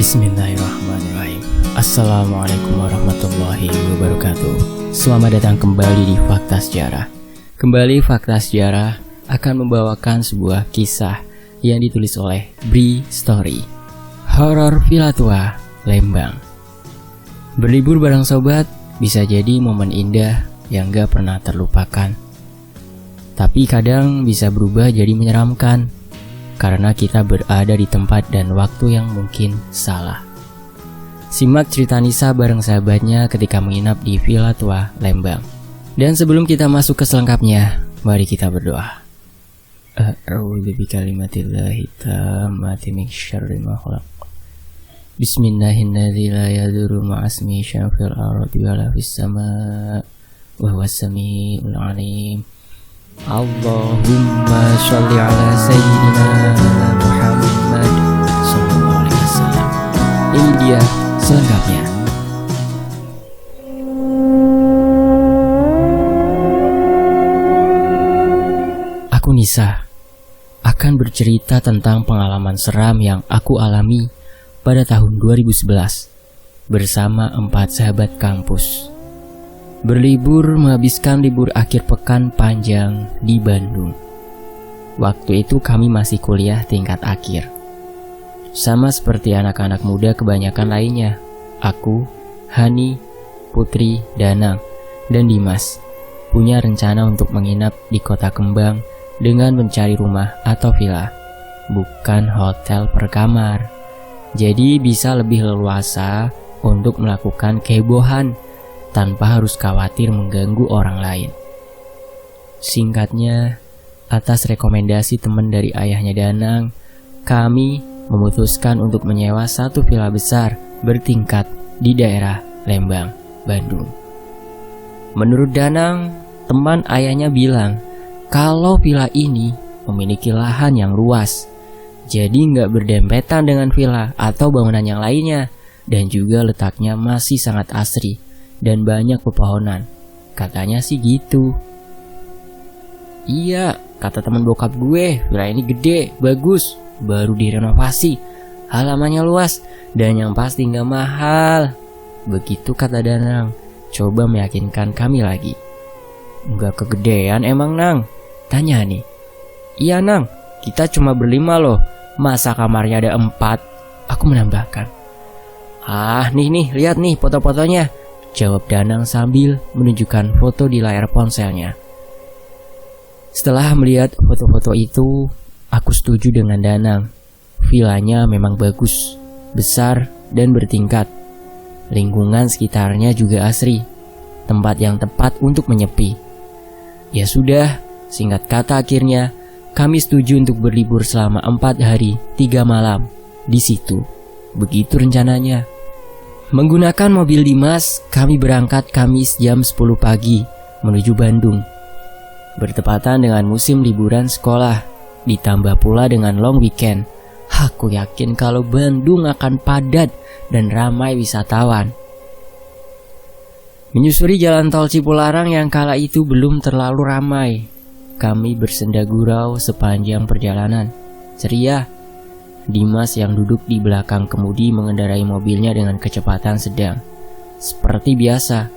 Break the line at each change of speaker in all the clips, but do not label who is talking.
Bismillahirrahmanirrahim. Assalamualaikum warahmatullahi wabarakatuh. Selamat datang kembali di Fakta Sejarah. Kembali Fakta Sejarah akan membawakan sebuah kisah yang ditulis oleh Bri Story. Horor Villa Tua, Lembang. Berlibur bareng sobat bisa jadi momen indah yang gak pernah terlupakan. Tapi kadang bisa berubah jadi menyeramkan karena kita berada di tempat dan waktu yang mungkin salah. Simak cerita Nisa bareng sahabatnya ketika menginap di Villa Tua, Lembang. Dan sebelum kita masuk ke selengkapnya, mari kita berdoa. A'udzu bikalimatillahi tammati min syarri ma khalaq. Bismillahirrahmanirrahim. La yadurru ma'asmi syai'un fil ardi wa la fis sama' wa huwas samiul 'alim. Allahumma sholli ala sayyidina Muhammad sallallahu alaihi wasallam. Ini dia selengkapnya. Aku Nisa akan bercerita tentang pengalaman seram yang aku alami pada tahun 2011 bersama 4 sahabat kampus. Berlibur menghabiskan libur akhir pekan panjang di Bandung. Waktu itu kami masih kuliah tingkat akhir. Sama seperti anak-anak muda kebanyakan lainnya, aku, Hani, Putri, Danang, dan Dimas punya rencana untuk menginap di Kota Kembang dengan mencari rumah atau villa, bukan hotel per kamar. Jadi bisa lebih leluasa untuk melakukan kehebohan tanpa harus khawatir mengganggu orang lain. Singkatnya, atas rekomendasi teman dari ayahnya Danang, kami memutuskan untuk menyewa satu villa besar bertingkat di daerah Lembang, Bandung. Menurut Danang, teman ayahnya bilang kalau villa ini memiliki lahan yang luas, jadi nggak berdempetan dengan villa atau bangunan yang lainnya, dan juga letaknya masih sangat asri dan banyak pepohonan. Katanya sih gitu. Iya, kata teman bokap gue, villa ini gede, bagus, baru direnovasi, halamannya luas, dan yang pasti gak mahal. Begitu kata Danang, coba meyakinkan kami lagi. Gak kegedean emang Nang? Tanya nih. Iya Nang, kita cuma berlima loh, masa kamarnya ada 4? Aku menambahkan. Nih, lihat nih foto-fotonya, jawab Danang sambil menunjukkan foto di layar ponselnya. Setelah melihat foto-foto itu, aku setuju dengan Danang. Villanya memang bagus, besar, dan bertingkat. Lingkungan sekitarnya juga asri, tempat yang tepat untuk menyepi. Ya sudah, singkat kata akhirnya, kami setuju untuk berlibur selama 4 hari 3 malam di situ. Begitu rencananya. Menggunakan mobil Dimas, kami berangkat Kamis jam 10 pagi menuju Bandung. Bertepatan dengan musim liburan sekolah, ditambah pula dengan long weekend. Aku yakin kalau Bandung akan padat dan ramai wisatawan. Menyusuri jalan tol Cipularang yang kala itu belum terlalu ramai, kami bersenda gurau sepanjang perjalanan. Ceria. Dimas yang duduk di belakang kemudi mengendarai mobilnya dengan kecepatan sedang. Seperti biasa,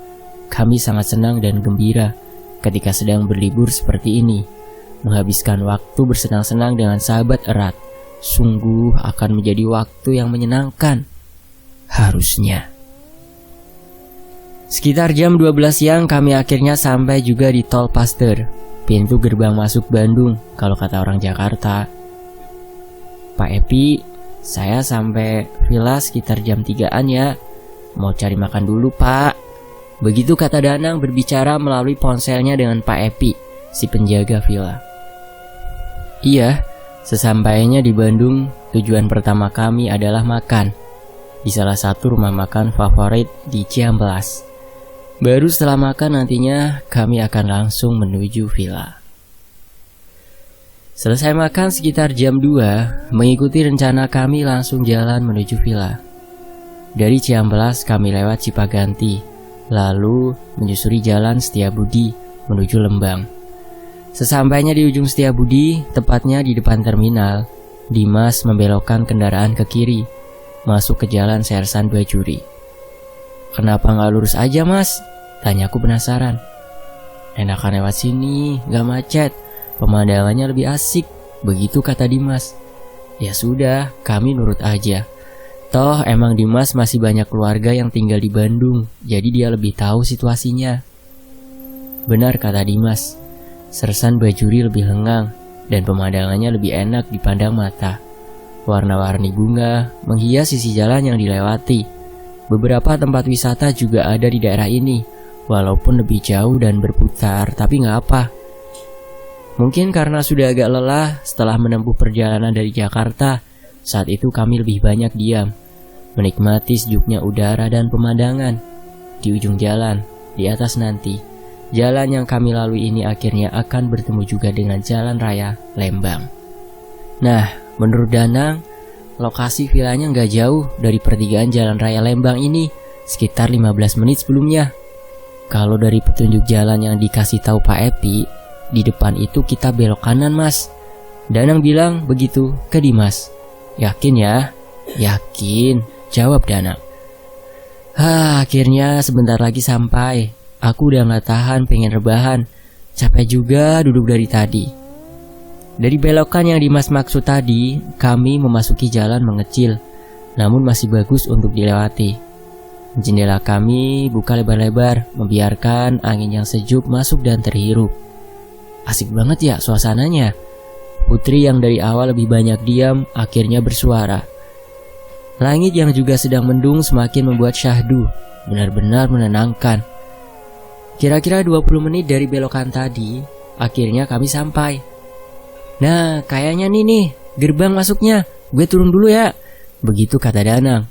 kami sangat senang dan gembira ketika sedang berlibur seperti ini. Menghabiskan waktu bersenang-senang dengan sahabat erat sungguh akan menjadi waktu yang menyenangkan. Harusnya. Sekitar jam 12 siang kami akhirnya sampai juga di Tol Paster, pintu gerbang masuk Bandung kalau kata orang Jakarta. Pak Epi, saya sampai villa sekitar jam 3-an ya. Mau cari makan dulu Pak. Begitu kata Danang berbicara melalui ponselnya dengan Pak Epi, si penjaga villa. Iya, sesampainya di Bandung, tujuan pertama kami adalah makan di salah satu rumah makan favorit di Ciamplas. Baru setelah makan nantinya kami akan langsung menuju villa. Selesai makan sekitar jam 2, mengikuti rencana kami langsung jalan menuju villa. Dari Ciamplas kami lewat Cipaganti, lalu menyusuri jalan Setiabudi menuju Lembang. Sesampainya di ujung Setiabudi, tepatnya di depan terminal, Dimas membelokkan kendaraan ke kiri. masuk ke jalan Sersan Bajuri. "Kenapa nggak lurus aja, Mas?" tanyaku penasaran. "Enakan lewat sini, nggak macet, pemandangannya lebih asik," begitu kata Dimas. Ya sudah, kami nurut aja. Toh emang Dimas masih banyak keluarga yang tinggal di Bandung, jadi dia lebih tahu situasinya. Benar kata Dimas, Sersan Bajuri lebih lengang dan pemandangannya lebih enak dipandang mata. Warna-warni bunga menghias sisi jalan yang dilewati. Beberapa tempat wisata juga ada di daerah ini, walaupun lebih jauh dan berputar, tapi nggak apa. Mungkin karena sudah agak lelah setelah menempuh perjalanan dari Jakarta, saat itu kami lebih banyak diam, menikmati sejuknya udara dan pemandangan. Di ujung jalan, di atas nanti, jalan yang kami lalui ini akhirnya akan bertemu juga dengan Jalan Raya Lembang. Nah, menurut Danang, lokasi vilanya nggak jauh dari pertigaan Jalan Raya Lembang ini, sekitar 15 menit sebelumnya. Kalau dari petunjuk jalan yang dikasih tahu Pak Epi, di depan itu kita belok kanan, Mas. Danang bilang begitu ke Dimas. "Yakin ya?" "Yakin," jawab Danang. Akhirnya sebentar lagi sampai. Aku udah gak tahan pengen rebahan. Capek juga duduk dari tadi. Dari belokan yang Dimas maksud tadi, kami memasuki jalan mengecil, namun masih bagus untuk dilewati. Jendela kami buka lebar-lebar, membiarkan angin yang sejuk masuk dan terhirup. Asik banget ya suasananya. Putri yang dari awal lebih banyak diam, akhirnya bersuara. Langit yang juga sedang mendung semakin membuat syahdu, benar-benar menenangkan. Kira-kira 20 menit dari belokan tadi, akhirnya kami sampai. "Nah, kayaknya nih, gerbang masuknya. Gue turun dulu ya," begitu kata Danang.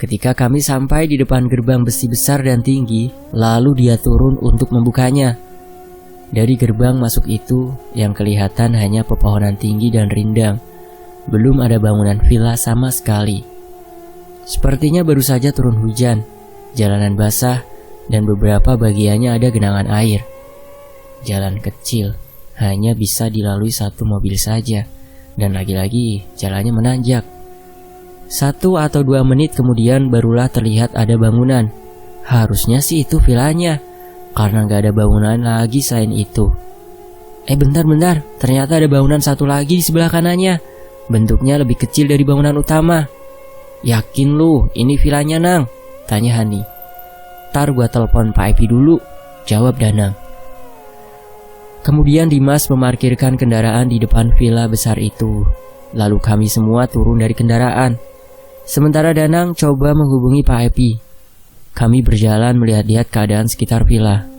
Ketika kami sampai di depan gerbang besi besar dan tinggi, lalu dia turun untuk membukanya. Dari gerbang masuk itu, yang kelihatan hanya pepohonan tinggi dan rindang. Belum ada bangunan villa sama sekali. Sepertinya baru saja turun hujan, jalanan basah, dan beberapa bagiannya ada genangan air. Jalan kecil, hanya bisa dilalui satu mobil saja, dan lagi-lagi jalannya menanjak. 1 atau 2 menit kemudian barulah terlihat ada bangunan. Harusnya sih itu villanya, karena gak ada bangunan lagi selain itu. Bentar, ternyata ada bangunan satu lagi di sebelah kanannya. Bentuknya lebih kecil dari bangunan utama. "Yakin lu ini villanya, Nang?" tanya Hani. "Ntar gua telepon Pak Epi dulu," jawab Danang. Kemudian Dimas memarkirkan kendaraan di depan villa besar itu. Lalu kami semua turun dari kendaraan. Sementara Danang coba menghubungi Pak Epi. Kami berjalan melihat-lihat keadaan sekitar villa.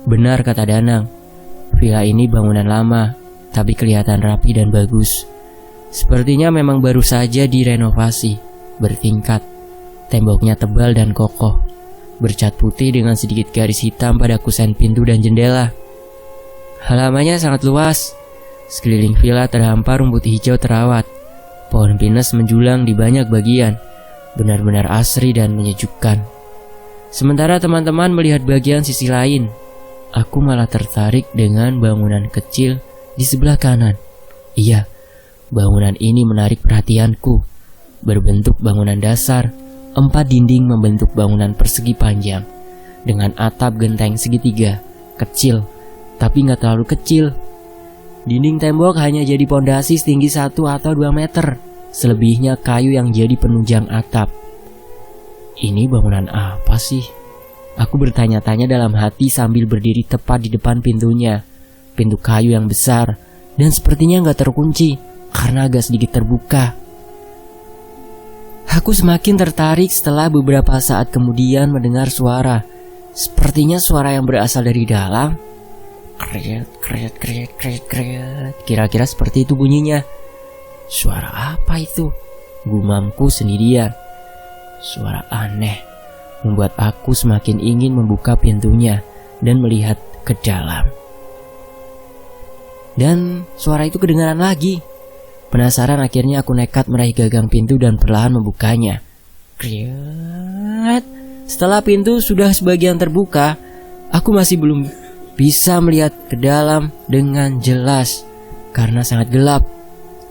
Benar kata Danang, villa ini bangunan lama, tapi kelihatan rapi dan bagus. Sepertinya memang baru saja direnovasi, bertingkat. Temboknya tebal dan kokoh, bercat putih dengan sedikit garis hitam pada kusen pintu dan jendela. Halamannya sangat luas. Sekeliling villa terhampar rumput hijau terawat. Pohon pinus menjulang di banyak bagian. Benar-benar asri dan menyejukkan. Sementara teman-teman melihat bagian sisi lain, aku malah tertarik dengan bangunan kecil di sebelah kanan. Iya, bangunan ini menarik perhatianku. Berbentuk bangunan dasar, 4 dinding membentuk bangunan persegi panjang, dengan atap genteng segitiga, kecil, tapi gak terlalu kecil. Dinding tembok hanya jadi pondasi setinggi 1 atau 2 meter, selebihnya kayu yang jadi penunjang atap. Ini bangunan apa sih? Aku bertanya-tanya dalam hati sambil berdiri tepat di depan pintunya. Pintu kayu yang besar dan sepertinya gak terkunci karena agak sedikit terbuka. Aku semakin tertarik setelah beberapa saat kemudian mendengar suara. Sepertinya suara yang berasal dari dalam. Kret. Kira-kira seperti itu bunyinya. Suara apa itu? Gumamku sendirian. Suara aneh membuat aku semakin ingin membuka pintunya dan melihat ke dalam. Dan suara itu kedengaran lagi. Penasaran akhirnya aku nekat meraih gagang pintu dan perlahan membukanya. Kriat. Setelah pintu sudah sebagian terbuka, aku masih belum bisa melihat ke dalam dengan jelas karena sangat gelap.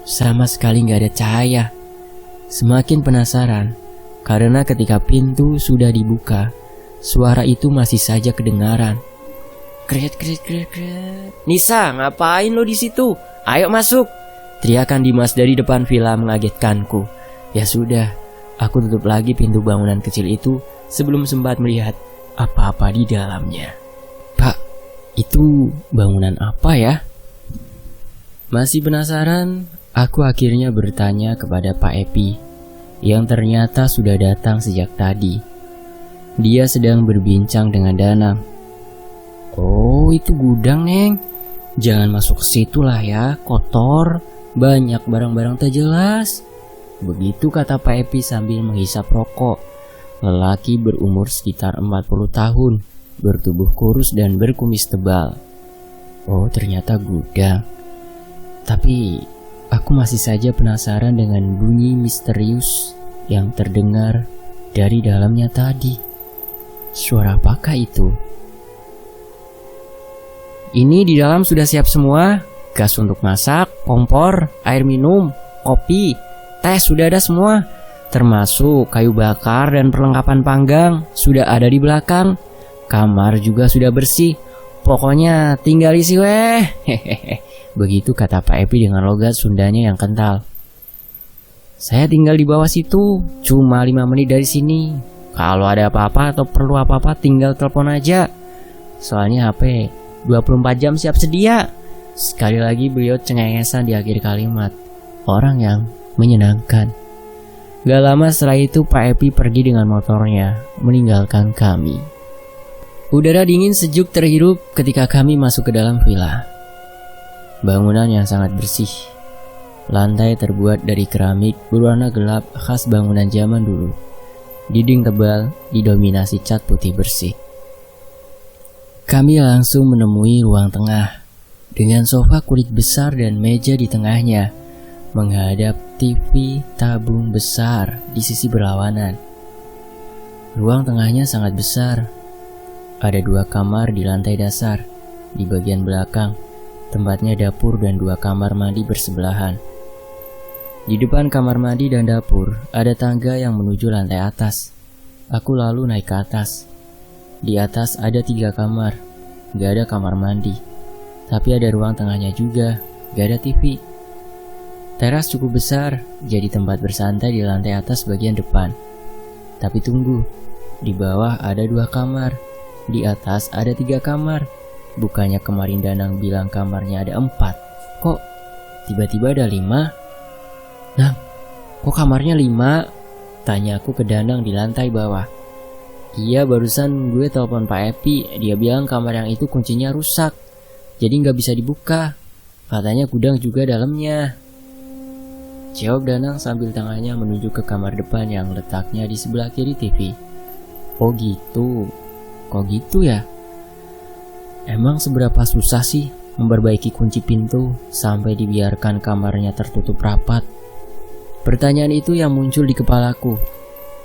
Sama sekali gak ada cahaya. Semakin penasaran, karena ketika pintu sudah dibuka, suara itu masih saja kedengaran. Kret kret kret kret. Nisa, ngapain lo di situ? Ayo masuk! Teriakan Dimas dari depan villa mengagetkanku. Ya sudah, aku tutup lagi pintu bangunan kecil itu sebelum sempat melihat apa-apa di dalamnya. Pak, itu bangunan apa ya? Masih penasaran, aku akhirnya bertanya kepada Pak Epi, yang ternyata sudah datang sejak tadi. Dia sedang berbincang dengan Danang. Oh, itu gudang, Neng. Jangan masuk ke situ lah ya, kotor, banyak barang-barang tak jelas. Begitu kata Pak Epi sambil menghisap rokok. Lelaki berumur sekitar 40 tahun, bertubuh kurus dan berkumis tebal. Oh, ternyata gudang. Tapi aku masih saja penasaran dengan bunyi misterius yang terdengar dari dalamnya tadi. Suara apakah itu? Ini di dalam sudah siap semua. Gas untuk masak, kompor, air minum, kopi, teh sudah ada semua. Termasuk kayu bakar dan perlengkapan panggang sudah ada di belakang. Kamar juga sudah bersih. Pokoknya tinggal isi weh. Hehehe. Begitu kata Pak Epi dengan logat Sundanya yang kental. Saya tinggal di bawah situ, cuma 5 menit dari sini. Kalau ada apa-apa atau perlu apa-apa tinggal telepon aja. Soalnya HP 24 jam siap sedia. Sekali lagi beliau cengengesan di akhir kalimat. Orang yang menyenangkan. Gak lama setelah itu Pak Epi pergi dengan motornya, meninggalkan kami. Udara dingin sejuk terhirup ketika kami masuk ke dalam villa. Bangunan yang sangat bersih. Lantai terbuat dari keramik berwarna gelap khas bangunan zaman dulu. Dinding tebal didominasi cat putih bersih. Kami langsung menemui ruang tengah dengan sofa kulit besar dan meja di tengahnya, menghadap TV tabung besar di sisi berlawanan. Ruang tengahnya sangat besar. Ada 2 kamar di lantai dasar. Di bagian belakang tempatnya dapur dan 2 kamar mandi bersebelahan. Di depan kamar mandi dan dapur ada tangga yang menuju lantai atas. Aku lalu naik ke atas. Di atas ada 3 kamar, gak ada kamar mandi. Tapi ada ruang tengahnya juga, gak ada TV. Teras cukup besar, jadi tempat bersantai di lantai atas bagian depan. Tapi tunggu, di bawah ada 2 kamar, di atas ada 3 kamar. Bukannya kemarin Danang bilang kamarnya ada 4. Kok tiba-tiba ada 5? Nah, kok kamarnya 5? Tanya aku ke Danang di lantai bawah. Iya, barusan gue telepon Pak Epi. Dia bilang kamar yang itu kuncinya rusak, jadi gak bisa dibuka. Katanya gudang juga dalamnya. Jawab Danang sambil tangannya menuju ke kamar depan yang letaknya di sebelah kiri TV. Oh gitu. Kok gitu ya? Emang seberapa susah sih memperbaiki kunci pintu sampai dibiarkan kamarnya tertutup rapat? Pertanyaan itu yang muncul di kepalaku.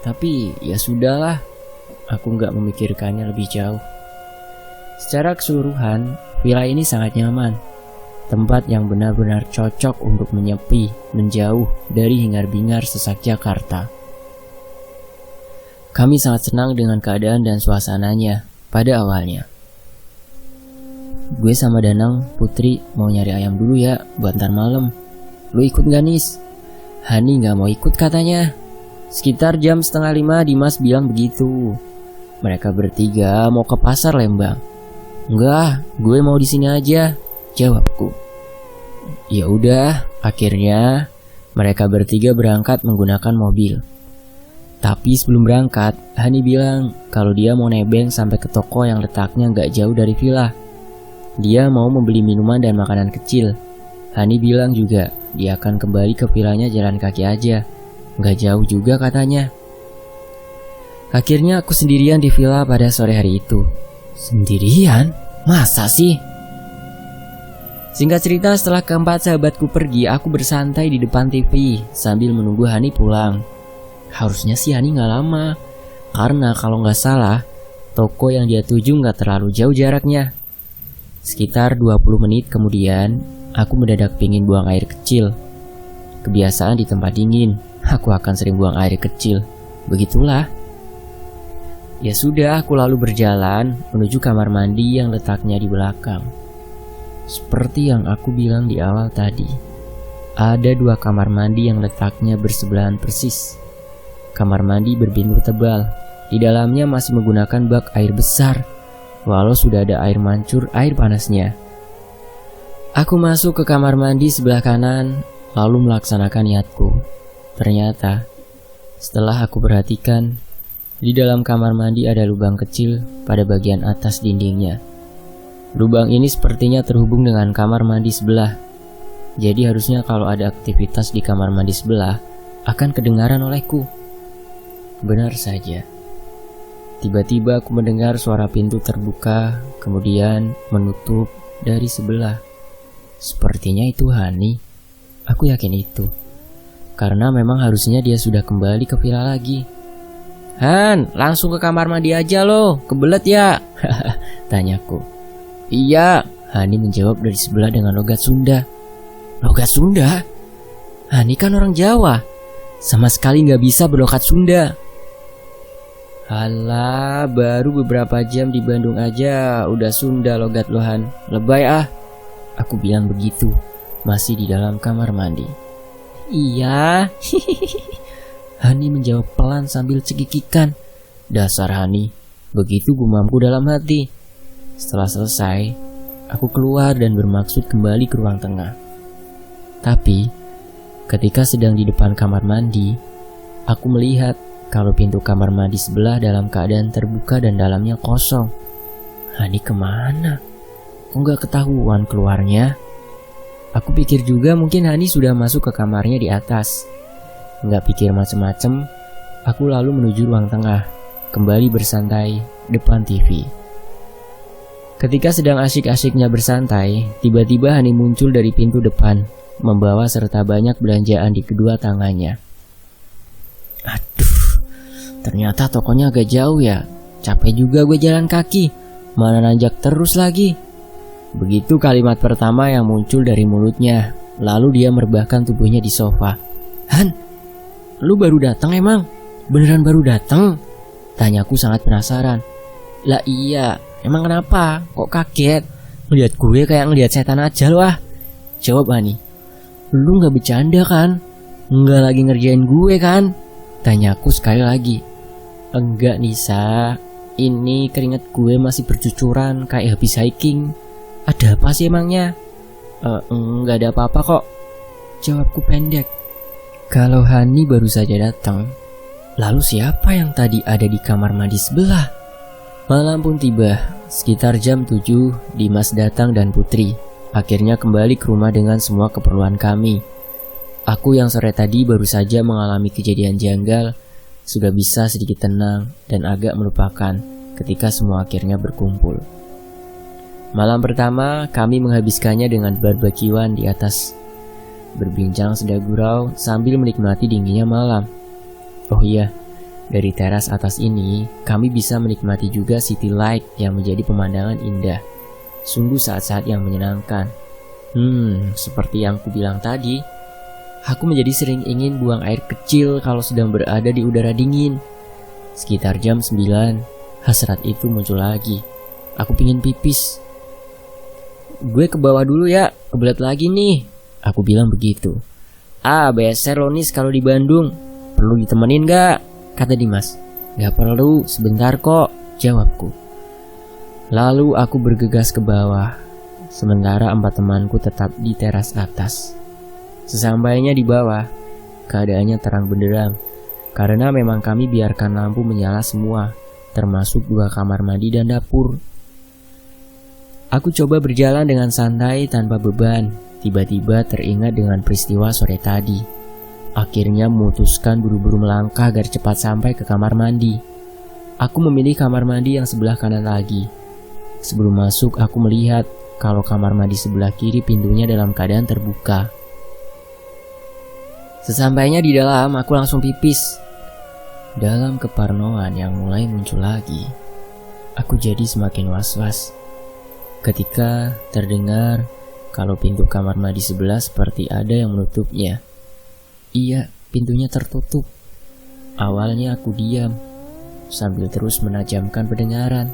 Tapi ya sudahlah, aku gak memikirkannya lebih jauh. Secara keseluruhan, villa ini sangat nyaman. Tempat yang benar-benar cocok untuk menyepi, menjauh dari hingar-bingar sesak Jakarta. Kami sangat senang dengan keadaan dan suasananya pada awalnya. Gue sama Danang, Putri mau nyari ayam dulu ya buat ntar malam. Lu ikut gak, Nis? Hani gak mau ikut katanya. Sekitar jam 4:30 Dimas bilang begitu. Mereka bertiga mau ke pasar Lembang. Enggak, gue mau di sini aja, jawabku. Ya udah, akhirnya mereka bertiga berangkat menggunakan mobil. Tapi sebelum berangkat, Hani bilang kalau dia mau nebeng sampai ke toko yang letaknya gak jauh dari villa. Dia mau membeli minuman dan makanan kecil. Hani bilang juga dia akan kembali ke villanya jalan kaki aja, gak jauh juga katanya. Akhirnya aku sendirian di villa pada sore hari itu. Sendirian? Masa sih? Singkat cerita, setelah keempat sahabatku pergi, aku bersantai di depan TV sambil menunggu Hani pulang. Harusnya sih Hani gak lama, karena kalau gak salah, toko yang dia tuju gak terlalu jauh jaraknya. Sekitar 20 menit kemudian, aku mendadak pingin buang air kecil. Kebiasaan di tempat dingin, aku akan sering buang air kecil. Begitulah. Ya sudah, aku lalu berjalan menuju kamar mandi yang letaknya di belakang. Seperti yang aku bilang di awal tadi, ada 2 kamar mandi yang letaknya bersebelahan persis. Kamar mandi berpintu tebal, di dalamnya masih menggunakan bak air besar, walau sudah ada air mancur air panasnya. Aku masuk ke kamar mandi sebelah kanan, lalu melaksanakan niatku. Ternyata, setelah aku perhatikan, di dalam kamar mandi ada lubang kecil pada bagian atas dindingnya. Lubang ini sepertinya terhubung dengan kamar mandi sebelah. Jadi harusnya kalau ada aktivitas di kamar mandi sebelah, akan kedengaran olehku. Benar saja. Tiba-tiba aku mendengar suara pintu terbuka, kemudian menutup dari sebelah. Sepertinya itu Hani. Aku yakin itu. Karena memang harusnya dia sudah kembali ke villa lagi. Han, langsung ke kamar mandi aja loh, kebelet ya? Tanyaku. Iya, Hani menjawab dari sebelah dengan logat Sunda. Logat Sunda? Hani kan orang Jawa, sama sekali gak bisa berlogat Sunda. Halah, baru beberapa jam di Bandung aja udah Sunda logat lo Han. Lebay ah. Aku bilang begitu, masih di dalam kamar mandi. Iya. Hani menjawab pelan sambil cekikikan. Dasar Hani, begitu gumamku dalam hati. Setelah selesai, aku keluar dan bermaksud kembali ke ruang tengah. Tapi, ketika sedang di depan kamar mandi, aku melihat kalau pintu kamar mandi sebelah dalam keadaan terbuka dan dalamnya kosong. Hani kemana? Kok gak ketahuan keluarnya? Aku pikir juga mungkin Hani sudah masuk ke kamarnya di atas. Nggak pikir macem-macem, aku lalu menuju ruang tengah, kembali bersantai depan TV. Ketika sedang asyik-asyiknya bersantai, tiba-tiba Hani muncul dari pintu depan, membawa serta banyak belanjaan di kedua tangannya. Aduh, ternyata tokonya agak jauh ya. Capek juga gue jalan kaki, mana nanjak terus lagi. Begitu kalimat pertama yang muncul dari mulutnya, lalu dia merebahkan tubuhnya di sofa. Han, lu baru datang emang? Beneran baru datang? Tanyaku sangat penasaran. Lah iya, emang kenapa? Kok kaget? Ngeliat gue kayak ngeliat setan aja lu ah. Jawab Hani. Lu gak bercanda kan? Nggak lagi ngerjain gue kan? Tanyaku sekali lagi. Enggak Nisa, ini keringat gue masih bercucuran kayak habis hiking. Ada apa sih emangnya? Enggak ada apa-apa kok. Jawabku pendek. Kalau Hani baru saja datang, lalu siapa yang tadi ada di kamar mandi sebelah? Malam pun tiba, sekitar jam 7, Dimas datang dan Putri. Akhirnya kembali ke rumah dengan semua keperluan kami. Aku yang sore tadi baru saja mengalami kejadian janggal, sudah bisa sedikit tenang dan agak melupakan ketika semua akhirnya berkumpul. Malam pertama kami menghabiskannya dengan barbekyuan di atas, berbincang senda gurau sambil menikmati dinginnya malam. Oh iya, dari teras atas ini kami bisa menikmati juga city light yang menjadi pemandangan indah. Sungguh saat-saat yang menyenangkan. Seperti yang ku bilang tadi, aku menjadi sering ingin buang air kecil kalau sedang berada di udara dingin. Sekitar jam 9, hasrat itu muncul lagi. Aku pingin pipis. Gue ke bawah dulu ya, kebelet lagi nih. Aku bilang begitu. Beser lo nis kalau di Bandung. Perlu ditemenin gak? Kata Dimas. Gak perlu, sebentar kok, jawabku. Lalu aku bergegas ke bawah, sementara 4 temanku tetap di teras atas. Sesampainya di bawah, keadaannya terang benderang, karena memang kami biarkan lampu menyala semua, termasuk 2 kamar mandi dan dapur. Aku coba berjalan dengan santai tanpa beban. Tiba-tiba teringat dengan peristiwa sore tadi. Akhirnya memutuskan buru-buru melangkah agar cepat sampai ke kamar mandi. Aku memilih kamar mandi yang sebelah kanan lagi. Sebelum masuk aku melihat kalau kamar mandi sebelah kiri pintunya dalam keadaan terbuka. Sesampainya di dalam aku langsung pipis. Dalam keparnoan yang mulai muncul lagi, aku jadi semakin was-was ketika terdengar kalau pintu kamar mandi sebelah seperti ada yang menutupnya. Iya, pintunya tertutup. Awalnya aku diam, sambil terus menajamkan pendengaran.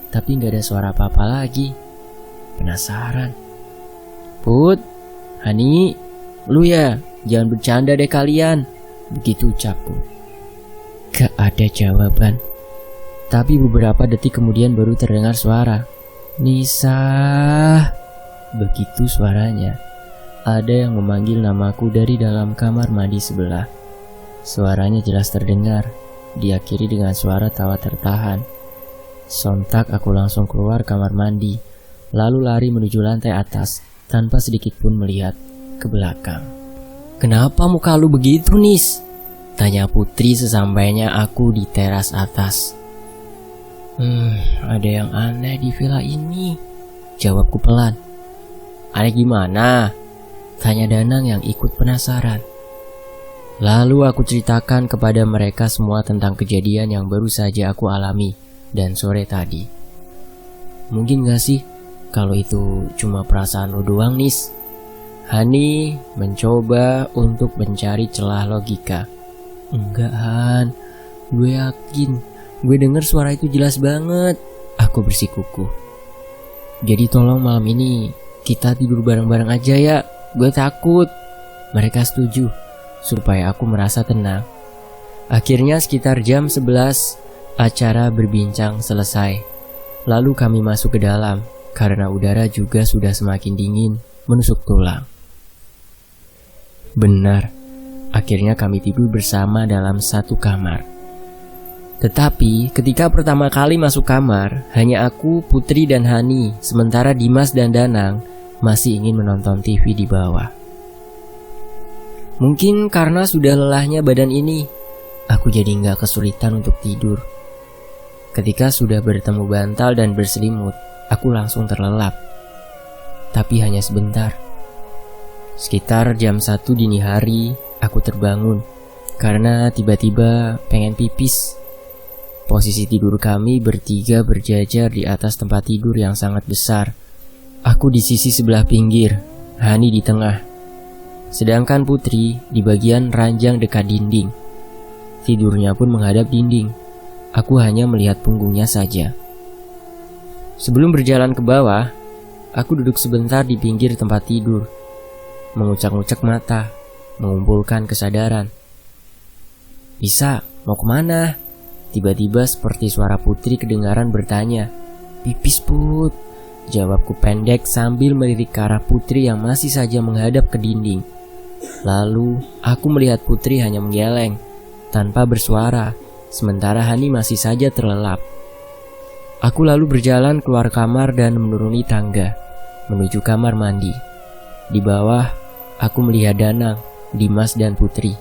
Tapi gak ada suara apa-apa lagi. Penasaran. Put, Hani, lu ya, jangan bercanda deh kalian. Begitu ucapku. Gak ada jawaban. Tapi beberapa detik kemudian baru terdengar suara. Nisa. Begitu suaranya. Ada yang memanggil namaku dari dalam kamar mandi sebelah. Suaranya jelas terdengar, diakhiri dengan suara tawa tertahan. Sontak aku langsung keluar kamar mandi, lalu lari menuju lantai atas, tanpa sedikit pun melihat ke belakang. Kenapa muka lu begitu, Nis? Tanya Putri sesampainya aku di teras atas. Ada yang aneh di villa ini, jawabku pelan. Aneh gimana? Tanya Danang yang ikut penasaran. Lalu aku ceritakan kepada mereka semua tentang kejadian yang baru saja aku alami dan sore tadi. Mungkin gak sih kalau itu cuma perasaan lo doang, Nis? Hani mencoba untuk mencari celah logika. Enggak, Han. Gue yakin. Gue denger suara itu jelas banget. Aku bersikukuh. Jadi tolong malam ini kita tidur bareng-bareng aja ya. Gue takut. Mereka setuju supaya aku merasa tenang. Akhirnya sekitar jam 11 acara berbincang selesai. Lalu kami masuk ke dalam karena udara juga sudah semakin dingin menusuk tulang. Benar, akhirnya kami tidur bersama dalam satu kamar. Tetapi ketika pertama kali masuk kamar, hanya aku, Putri dan Hani, sementara Dimas dan Danang masih ingin menonton TV di bawah. Mungkin karena sudah lelahnya badan ini, aku jadi gak kesulitan untuk tidur. Ketika sudah bertemu bantal dan berselimut, aku langsung terlelap. Tapi hanya sebentar. Sekitar jam 1 dini hari, aku terbangun karena tiba-tiba pengen pipis. Posisi tidur kami bertiga berjajar di atas tempat tidur yang sangat besar. Aku di sisi sebelah pinggir, Hani di tengah. Sedangkan Putri di bagian ranjang dekat dinding. Tidurnya pun menghadap dinding. Aku hanya melihat punggungnya saja. Sebelum berjalan ke bawah, aku duduk sebentar di pinggir tempat tidur, mengucak-ngucak mata, mengumpulkan kesadaran. Bisa, mau kemana? Tiba-tiba seperti suara Putri kedengaran bertanya. Pipis, Put. Jawabku pendek sambil melirik ke arah Putri yang masih saja menghadap ke dinding. Lalu aku melihat Putri hanya menggeleng, tanpa bersuara, sementara Hani masih saja terlelap. Aku lalu berjalan keluar kamar dan menuruni tangga, menuju kamar mandi. Di bawah, aku melihat Danang, Dimas dan Putri.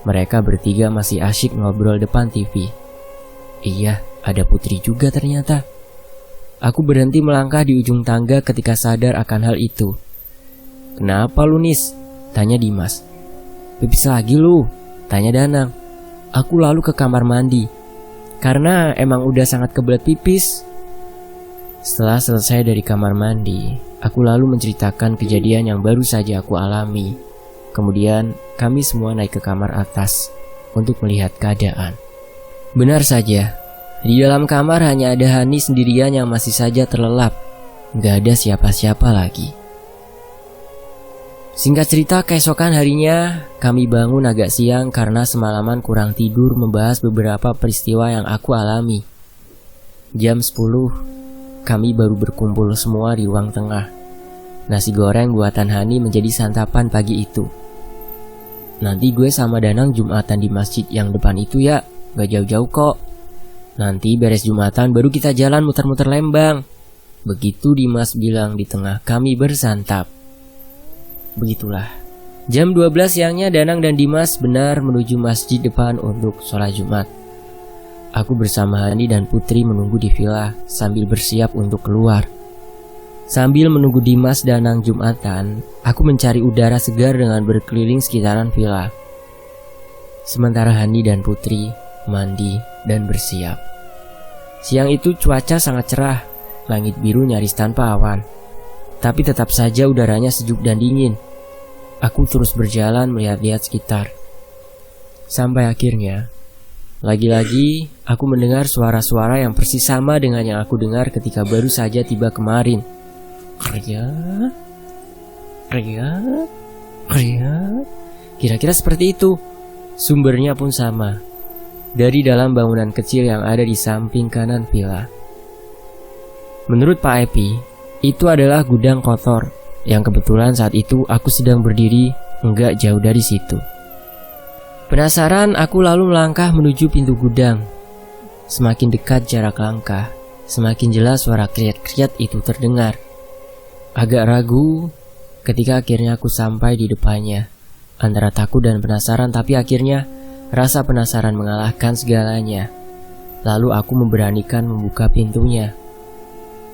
Mereka bertiga masih asyik ngobrol depan TV. Iya, ada Putri juga ternyata. Aku berhenti melangkah di ujung tangga ketika sadar akan hal itu. Kenapa lu, Nis? Tanya Dimas. Pipis lagi lu? Tanya Danang. Aku lalu ke kamar mandi karena emang udah sangat kebelet pipis. Setelah selesai dari kamar mandi, aku lalu menceritakan kejadian yang baru saja aku alami. Kemudian kami semua naik ke kamar atas untuk melihat keadaan. Benar saja, di dalam kamar hanya ada Hani sendirian yang masih saja terlelap. Gak ada siapa-siapa lagi. Singkat cerita, keesokan harinya kami bangun agak siang karena semalaman kurang tidur membahas beberapa peristiwa yang aku alami. Jam 10, kami baru berkumpul semua di ruang tengah. Nasi goreng buatan Hani menjadi santapan pagi itu. Nanti gue sama Danang Jumatan di masjid yang depan itu ya, gak jauh-jauh kok. Nanti beres Jumatan baru kita jalan muter-muter Lembang. Begitu Dimas bilang di tengah kami bersantap. Begitulah. Jam 12 siangnya Danang dan Dimas benar menuju masjid depan untuk sholat Jumat. Aku bersama Hani dan Putri menunggu di villa sambil bersiap untuk keluar. Sambil menunggu Dimas Danang Jumatan, aku mencari udara segar dengan berkeliling sekitaran villa. Sementara Hani dan Putri mandi dan bersiap. Siang itu cuaca sangat cerah, langit biru nyaris tanpa awan. Tapi tetap saja udaranya sejuk dan dingin. Aku terus berjalan melihat-lihat sekitar. Sampai akhirnya, lagi-lagi aku mendengar suara-suara yang persis sama dengan yang aku dengar ketika baru saja tiba kemarin. Kriak, kriak, kriak. Kira-kira seperti itu. Sumbernya pun sama, dari dalam bangunan kecil yang ada di samping kanan villa. Menurut Pak Epi, itu adalah gudang kotor, yang kebetulan saat itu aku sedang berdiri enggak jauh dari situ. Penasaran, aku lalu melangkah menuju pintu gudang. Semakin dekat jarak langkah, semakin jelas suara kriat-kriat itu terdengar. Agak ragu ketika akhirnya aku sampai di depannya. Antara takut dan penasaran, tapi akhirnya rasa penasaran mengalahkan segalanya. Lalu aku memberanikan membuka pintunya.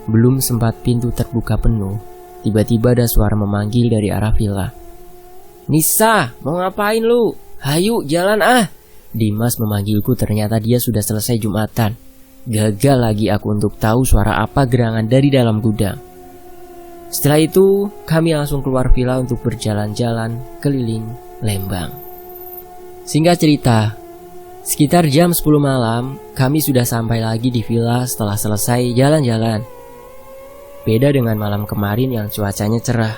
Belum sempat pintu terbuka penuh, tiba-tiba ada suara memanggil dari arah villa. "Nisa, mau ngapain lu? Hayu, jalan ah." Dimas memanggilku, ternyata dia sudah selesai Jumatan. Gagal lagi aku untuk tahu suara apa gerangan dari dalam gudang. Setelah itu, kami langsung keluar villa untuk berjalan-jalan keliling Lembang. Singkat cerita, sekitar jam 10 malam, kami sudah sampai lagi di villa setelah selesai jalan-jalan. Beda dengan malam kemarin yang cuacanya cerah.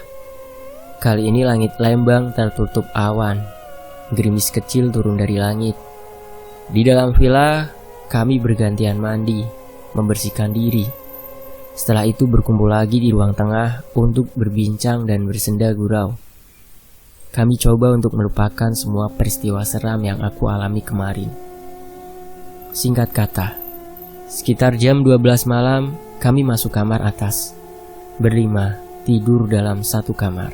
Kali ini langit Lembang tertutup awan. Gerimis kecil turun dari langit. Di dalam villa, kami bergantian mandi, membersihkan diri. Setelah itu berkumpul lagi di ruang tengah untuk berbincang dan bersenda gurau. Kami coba untuk melupakan semua peristiwa seram yang aku alami kemarin. Singkat kata, sekitar jam 12 malam, kami masuk kamar atas. Berlima tidur dalam satu kamar.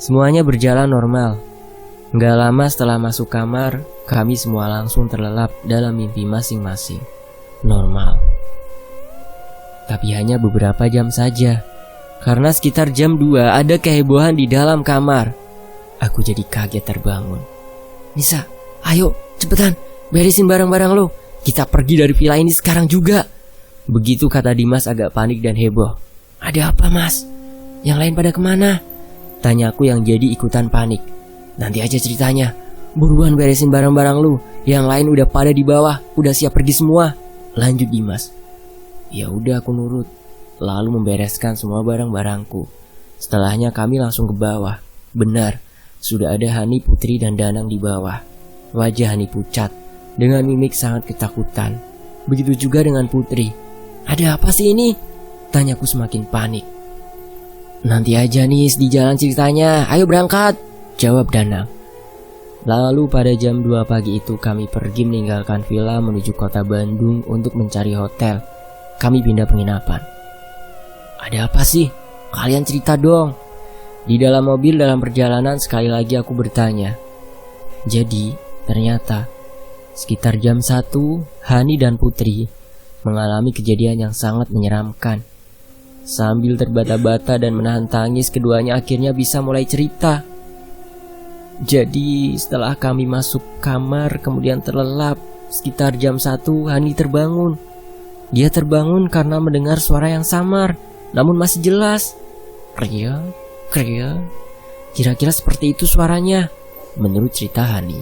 Semuanya berjalan normal. Gak lama setelah masuk kamar, kami semua langsung terlelap dalam mimpi masing-masing. Normal. Tapi hanya beberapa jam saja. Karena sekitar jam 2 ada kehebohan di dalam kamar. Aku jadi kaget terbangun. "Nisa, ayo cepetan, beresin barang-barang lo. Kita pergi dari villa ini sekarang juga." Begitu kata Dimas agak panik dan heboh. "Ada apa, Mas? Yang lain pada kemana?" Tanyaku yang jadi ikutan panik. "Nanti aja ceritanya. Buruan beresin barang-barang lu. Yang lain udah pada di bawah, udah siap pergi semua," lanjut Dimas. Ya udah, aku nurut. Lalu membereskan semua barang-barangku. Setelahnya kami langsung ke bawah. Benar, sudah ada Hani, Putri, dan Danang di bawah. Wajah Hani pucat, dengan mimik sangat ketakutan. Begitu juga dengan Putri. "Ada apa sih ini?" tanyaku semakin panik. "Nanti aja nih di jalan ceritanya, ayo berangkat," jawab Danang. Lalu pada jam 2 pagi itu kami pergi meninggalkan villa menuju kota Bandung untuk mencari hotel. Kami pindah penginapan. "Ada apa sih? Kalian cerita dong." Di dalam mobil dalam perjalanan sekali lagi aku bertanya. Jadi ternyata sekitar jam 1 Hani dan Putri mengalami kejadian yang sangat menyeramkan. Sambil terbata-bata dan menahan tangis, keduanya akhirnya bisa mulai cerita. Jadi setelah kami masuk kamar kemudian terlelap, sekitar jam 1 Hani terbangun. Dia terbangun karena mendengar suara yang samar, namun masih jelas. Kriak, kriak. Kira-kira seperti itu suaranya, menurut cerita Hani.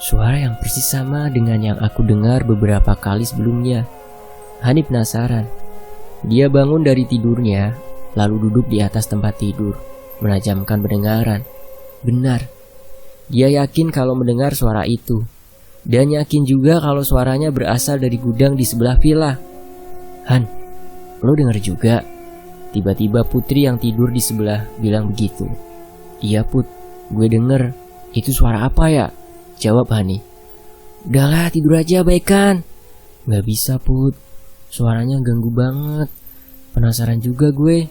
Suara yang persis sama dengan yang aku dengar beberapa kali sebelumnya. Hani penasaran. Dia bangun dari tidurnya, lalu duduk di atas tempat tidur, menajamkan pendengaran. Benar, dia yakin kalau mendengar suara itu. Dan yakin juga kalau suaranya berasal dari gudang di sebelah villa. "Han, lo denger juga?" Tiba-tiba Putri yang tidur di sebelah bilang begitu. "Iya Put, gue denger. Itu suara apa ya?" jawab Hani. "Udahlah tidur aja baikan." "Gak bisa Put, suaranya ganggu banget. Penasaran juga gue."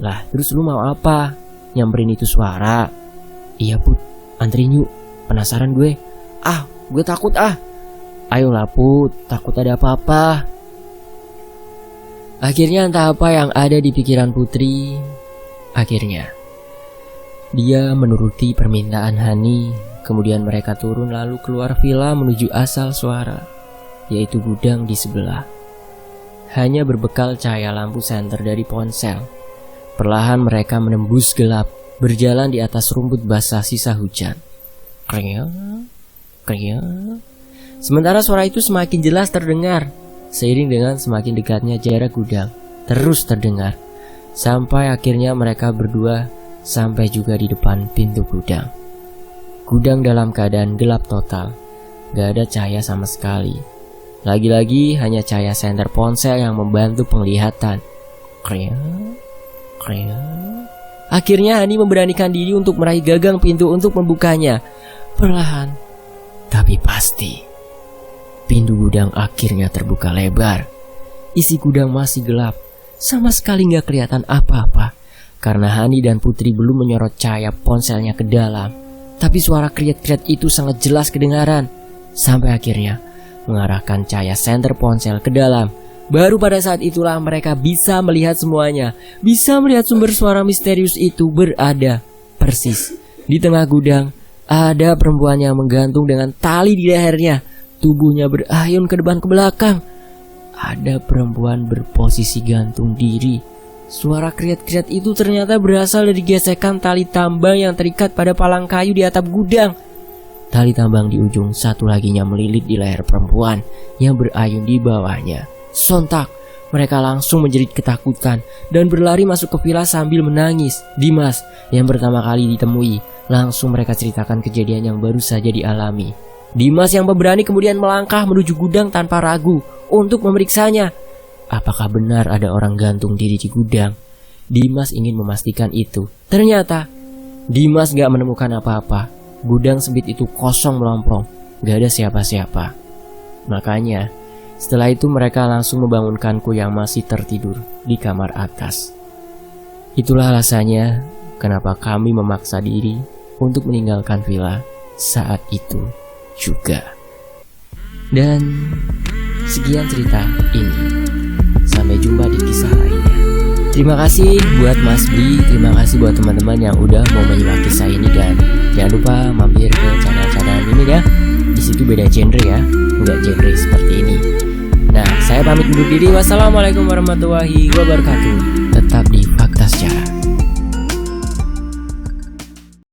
"Lah terus lu mau apa? Nyamperin itu suara?" "Iya Put, anterin yuk, penasaran gue." "Ah, gue takut ah." "Ayolah Put, takut ada apa-apa." Akhirnya entah apa yang ada di pikiran Putri. Akhirnya dia menuruti permintaan Hani. Kemudian mereka turun lalu keluar villa menuju asal suara, yaitu gudang di sebelah. Hanya berbekal cahaya lampu senter dari ponsel. Perlahan mereka menembus gelap, berjalan di atas rumput basah sisa hujan. Kriak, kriak. Sementara suara itu semakin jelas terdengar, seiring dengan semakin dekatnya jarak gudang terus terdengar, sampai akhirnya mereka berdua sampai juga di depan pintu gudang. Gudang dalam keadaan gelap total, gak ada cahaya sama sekali. Lagi-lagi hanya cahaya senter ponsel yang membantu penglihatan. Kriak, kriak. Akhirnya Hani memberanikan diri untuk meraih gagang pintu untuk membukanya. Perlahan, tapi pasti. Pintu gudang akhirnya terbuka lebar. Isi gudang masih gelap, sama sekali gak kelihatan apa-apa, karena Hani dan Putri belum menyorot cahaya ponselnya ke dalam. Tapi suara kriat-kriat itu sangat jelas kedengaran, sampai akhirnya mengarahkan cahaya senter ponsel ke dalam. Baru pada saat itulah mereka bisa melihat semuanya, bisa melihat sumber suara misterius itu berada persis di tengah gudang. Ada perempuan yang menggantung dengan tali di lehernya, tubuhnya berayun ke depan ke belakang. Ada perempuan berposisi gantung diri. Suara kriat-kriat itu ternyata berasal dari gesekan tali tambang yang terikat pada palang kayu di atap gudang. Tali tambang di ujung satu laginya melilit di leher perempuan yang berayun di bawahnya. Sontak, mereka langsung menjerit ketakutan dan berlari masuk ke villa sambil menangis. Dimas yang pertama kali ditemui, langsung mereka ceritakan kejadian yang baru saja dialami. Dimas yang pemberani kemudian melangkah menuju gudang tanpa ragu untuk memeriksanya. Apakah benar ada orang gantung diri di gudang? Dimas ingin memastikan itu. Ternyata Dimas gak menemukan apa-apa. Gudang sempit itu kosong melompong, gak ada siapa-siapa. Makanya setelah itu mereka langsung membangunkanku yang masih tertidur di kamar atas. Itulah alasannya kenapa kami memaksa diri untuk meninggalkan villa saat itu juga. Dan sekian cerita ini. Sampai jumpa di kisah lainnya. Terima kasih buat Mas Bli, terima kasih buat teman-teman yang udah mau menyimak kisah ini, dan jangan lupa mampir ke channel-channel ini ya. Di situ beda genre ya, nggak genre seperti ini. Nah, saya pamit undur diri. Wassalamualaikum warahmatullahi wabarakatuh. Tetap di